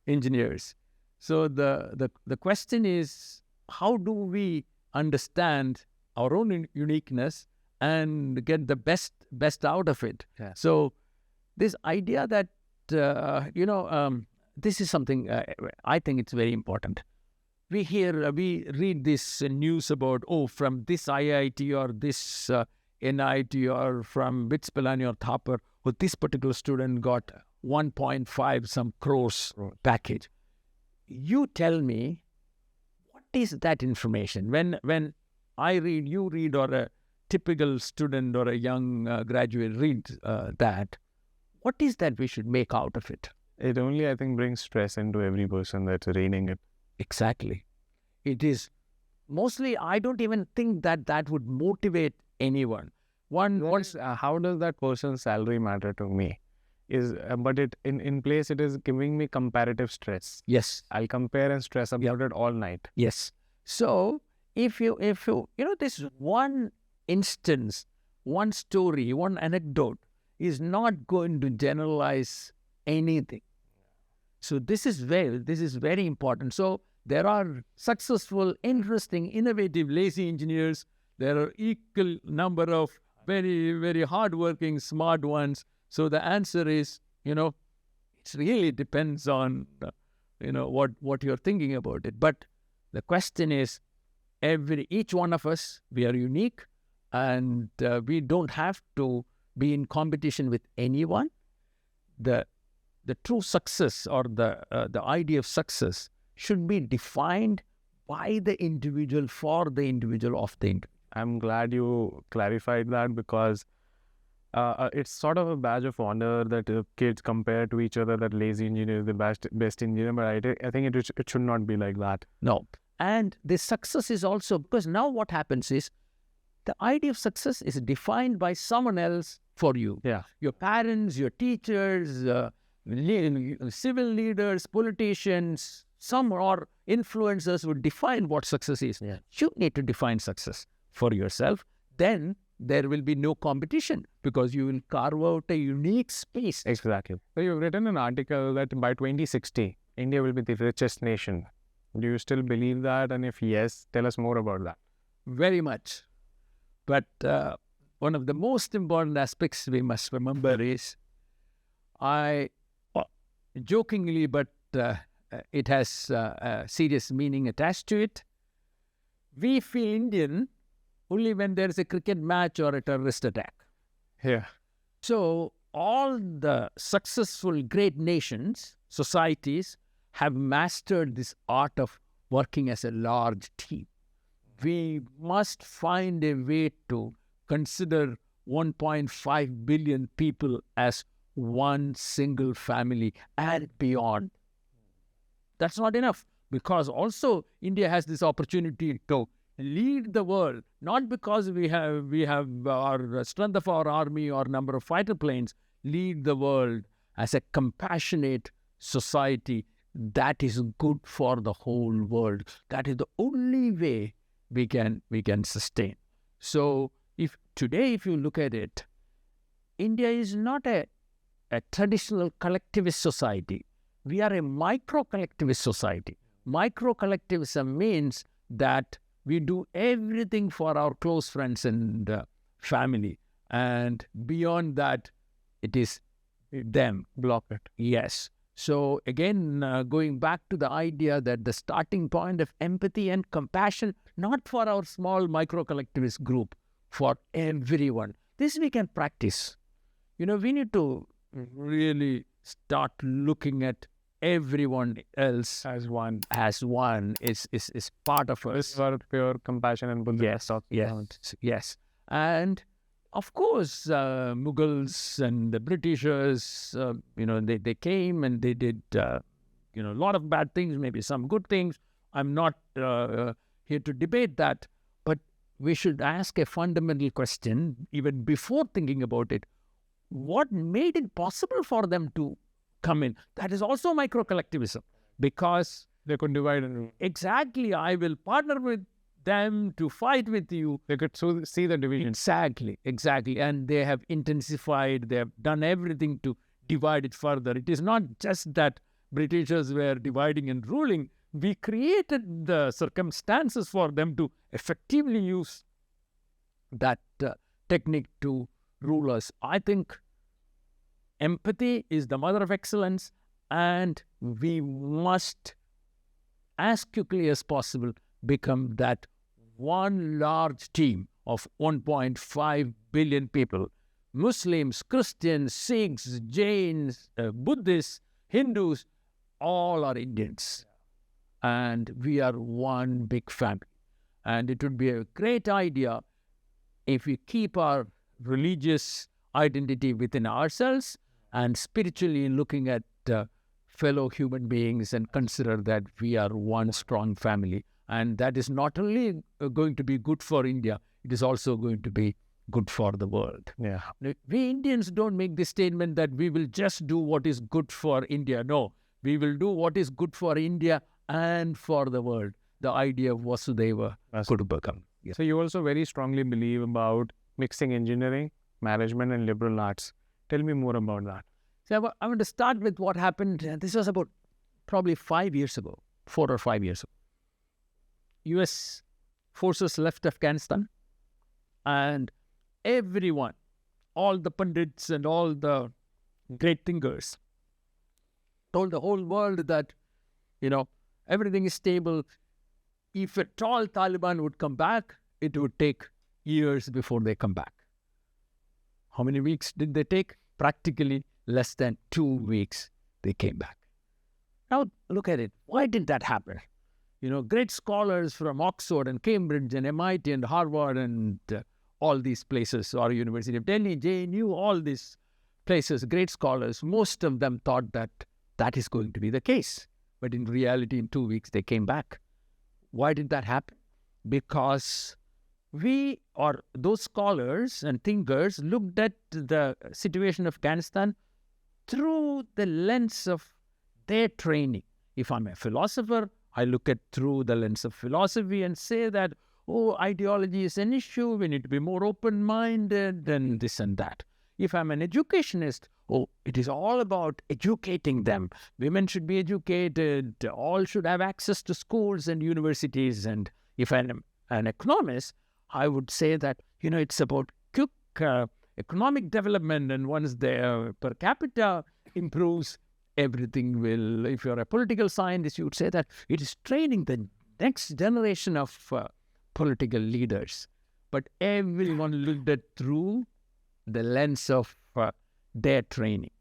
engineers. So the question is, how do we understand our own uniqueness and get the best out of it? Yeah. So this idea that, this is something I think it's very important. We read this news about, from this IIT or this NIT or from BITS Pilani or Thapar, this particular student got 1.5 some crores package. you tell me, what is that information? When I read, you read, or a typical student or a young graduate reads that, what is that we should make out of it? It only, I think, brings stress into every person that's reading it. Exactly. It is mostly, I don't even think that that would motivate anyone. Once, how does that person's salary matter to me? But it in place, it is giving me comparative stress. Yes. I'll compare and stress about it all night. Yes. So if you this one instance, one story, one anecdote is not going to generalize anything. So this is very important. So there are successful, interesting, innovative, lazy engineers. There are equal number of very, very hardworking, smart ones. So the answer is, it really depends on, what you're thinking about it. But the question is, each one of us, we are unique, and we don't have to be in competition with anyone. The true success, or the idea of success, should be defined by the individual, for the individual, of the individual. I'm glad you clarified that, because it's sort of a badge of honor that kids compare to each other, that lazy engineer is the best engineer, but I think it should not be like that. No. And the success is also, because now what happens is, the idea of success is defined by someone else for you. Yeah. Your parents, your teachers, civil leaders, politicians, some or influencers would define what success is. Yeah. You need to define success for yourself. Then there will be no competition, because you will carve out a unique space. Exactly. So you've written an article that by 2060, India will be the richest nation. Do you still believe that? And if yes, tell us more about that. Very much. But one of the most important aspects we must remember is, jokingly, but it has a serious meaning attached to it, we feel Indian only when there is a cricket match or a terrorist attack. Yeah. So all the successful great nations, societies, have mastered this art of working as a large team. We must find a way to consider 1.5 billion people as one single family and beyond. That's not enough, because also India has this opportunity to lead the world, not because we have our strength of our army or number of fighter planes, lead the world as a compassionate society that is good for the whole world. That is the only way we can sustain. So if you look at it, India is not a traditional collectivist society. We are a micro-collectivist society. Micro-collectivism means that we do everything for our close friends and family. And beyond that, it is them. Block it. Yes. So again, going back to the idea that the starting point of empathy and compassion, not for our small micro-collectivist group, for everyone. This we can practice. We need to really start looking at everyone else as one. Is part of us. This sort of pure compassion and Buddha. Yes. And of course, Mughals and the Britishers, they came and they did, a lot of bad things, maybe some good things. I'm not here to debate that, but we should ask a fundamental question, even before thinking about it. What made it possible for them to come in? That is also micro-collectivism, because they could divide and rule. Exactly. I will partner with them to fight with you. They could see the division. Exactly. And they have intensified, they have done everything to divide it further. It is not just that Britishers were dividing and ruling. We created the circumstances for them to effectively use that technique to rule us. I think empathy is the mother of excellence, and we must, as quickly as possible, become that one large team of 1.5 billion people. Muslims, Christians, Sikhs, Jains, Buddhists, Hindus, all are Indians. and we are one big family. And it would be a great idea if we keep our religious identity within ourselves and spiritually looking at fellow human beings and consider that we are one strong family. And that is not only going to be good for India, it is also going to be good for the world. Yeah. We Indians don't make the statement that we will just do what is good for India. No, we will do what is good for India and for the world. The idea of Vasudeva Kutumbakam. So you also very strongly believe about mixing engineering, management, and liberal arts. Tell me more about that. So I want to start with what happened. This was about probably 5 years ago, 4 or 5 years ago. US forces left Afghanistan, and everyone, all the pundits and all the great thinkers, told the whole world that, everything is stable. If at all Taliban would come back, it would take years before they come back. How many weeks did they take? Practically less than 2 weeks they came back. Now look at it. Why did that happen? Great scholars from Oxford and Cambridge and MIT and Harvard and all these places, or University of Delhi, JNU, all these places, great scholars, most of them thought that that is going to be the case. But in reality, in 2 weeks, they came back. Why did that happen? Because we, or those scholars and thinkers, looked at the situation of Afghanistan through the lens of their training. If I'm a philosopher, I look at through the lens of philosophy and say that, ideology is an issue, we need to be more open-minded and this and that. If I'm an educationist, it is all about educating them. Women should be educated, all should have access to schools and universities. And if I'm an economist, I would say that, it's about quick economic development, and once their per capita improves, everything will. If you're a political scientist, you would say that it is training the next generation of political leaders. But everyone looked at through the lens of their training.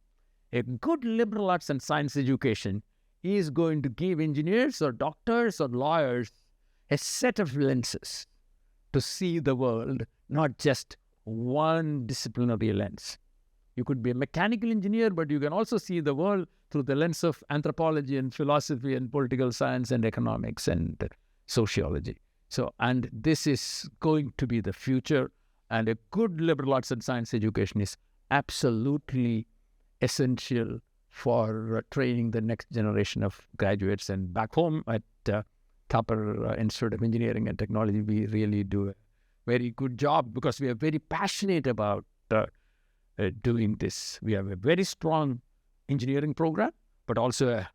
A good liberal arts and science education is going to give engineers or doctors or lawyers a set of lenses to see the world, not just one disciplinary lens. You could be a mechanical engineer, but you can also see the world through the lens of anthropology and philosophy and political science and economics and sociology. And this is going to be the future, and a good liberal arts and science education is absolutely essential for training the next generation of graduates. And back home at Thapar Institute of Engineering and Technology, we really do a very good job because we are very passionate about doing this. We have a very strong engineering program, but also a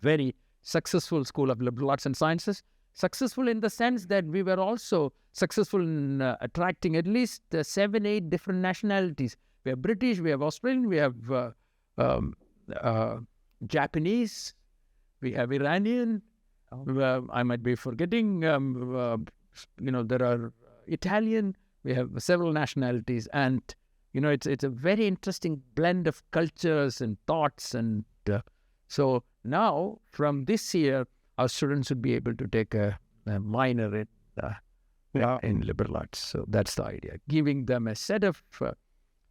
very successful School of Liberal Arts and Sciences. Successful in the sense that we were also successful in attracting at least 7, 8 different nationalities. We have British, we have Australian, we have Japanese, we have Iranian. I might be forgetting. There are Italian. We have several nationalities, and it's a very interesting blend of cultures and thoughts. And so now, from this year, our students would be able to take a minor in liberal arts. So that's the idea, giving them a set of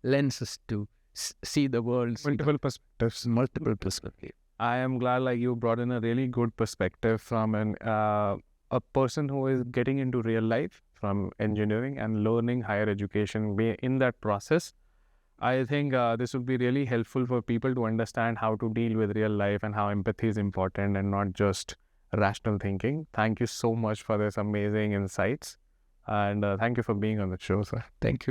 lenses to see the world. Multiple perspectives. I am glad you brought in a really good perspective from a person who is getting into real life from engineering and learning higher education. In that process, I think this would be really helpful for people to understand how to deal with real life and how empathy is important and not just rational thinking. Thank you so much for this amazing insights, and thank you for being on the show, sir. Thank you.